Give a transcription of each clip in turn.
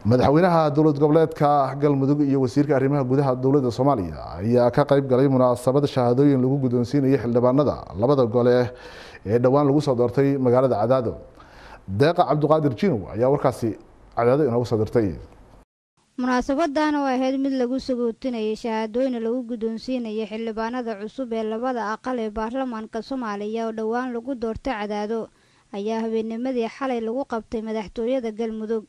madaxweynaha dowlad goboleedka galmudug iyo wasiirka arrimaha gudaha dowladda Soomaaliya ayaa ka qayb galay munaasabad shahaadooyin lagu guddoonsiinayo xildhibaanada labada gole ee dhawaan lagu soo doortay magaalada Cadaado. Deeqa Cabduqaadir Jinow ayaa warkaasi Cadaado inoogu soo dirtay. munaasabadan oo ahayd mid lagu sagootinayay shahaadooyin lagu guddoonsiinayo xildhibaanada cusub ee labada aqal ee baarlamaanka Soomaaliya oo dhawaan lagu doortay Cadaado ayaa habeennimadii xalay lagu qabtay madaxtooyada Galmudug.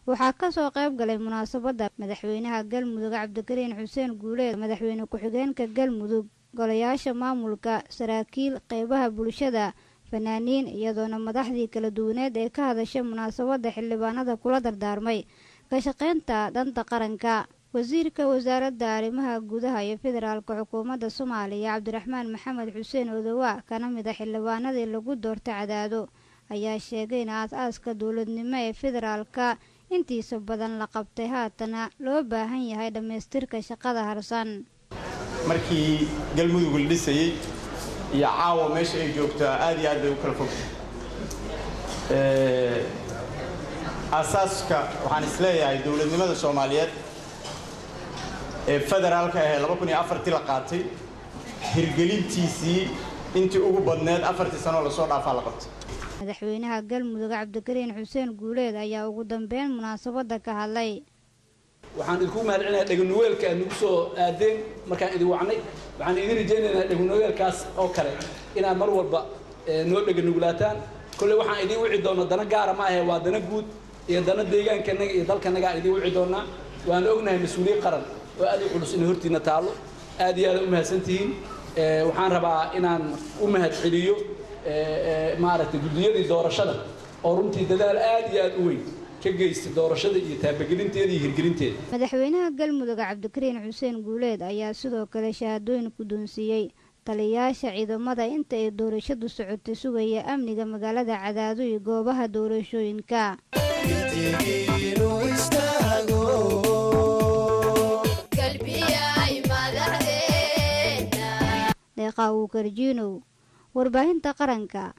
waxaa ka soo qayb galay munaasabada madaxweynaha Galmudug Cabdikariin Xuseen Guuleed, madaxweyne ku-xigeenka Galmudug, golayaasha maamulka, saraakiil, qaybaha bulshada, fanaaniin, iyadoona madaxdii kala duwaneed ee ka hadashay munaasabada xildhibaanada kula dardaarmay ka shaqeynta danta qaranka. wasiirka wasaaradda arrimaha gudaha iyo federaalka xukuumadda Soomaaliya Cabdiraxmaan Maxamed Xuseen Odowa kana mid ah xildhibaanadii lagu doortay Cadaado ayaa sheegay in aasaaska dowladnimo ee federaalka intiisa badan la qabtay haatana loo baahan yahay dhamaystirka shaqada harsan. markii Galmudug la dhisayay iyo caawa meesha ay joogto aad iyo aad bay u kala fog. asaaska waxaan isleeyahay dowladnimada Soomaaliyeed ee federaalka ah 2004 la qaatay hirgelintiisii intii ugu badneed 4 sano la soo dhaafay la qabtay. madaxweynaha Galmudug Cabdikariin Xuseen Guuleed ayaa ugu dambeyn munaasabada ka hadlay. waxaan idinku mahadcelinayaa dhagnuweelka aad nagu soo aadeen markaan idin wacnay. waxaan idin rajaynaynaa dhagnuweelkaas oo kale inaad mar walba noo dhaganugulaataan. kulli waxaan idin wici doonaa dana gaar ma ah, waa dana guud iyo dana deegaankanaga iyo dalkanaga idin wici doonaa. waan ognahay mas'uuliyad qaran oo aad u culus in hortiina taalo. aad iyo aad u mahadsantihiin. waxaan rabaa inaan u mahadceliyo maaragtay gudiyadii doorashada oo runtii dadaal aad iyo aad u weyn ka geystay doorashada iyo taabagelinteeda iyo hirgelinteeda. madaxweynaha Galmudug Cabdikariin Xuseen Guuleed ayaa sidoo kale shahaadooyin ku doonsiiyay taliyayaasha ciidamada inta ay doorashadu socotay sugaya amniga magaalada Cadaado iyo goobaha doorashooyinka. Deeqa Cabduqaadir Jinow, warbaahinta qaranka.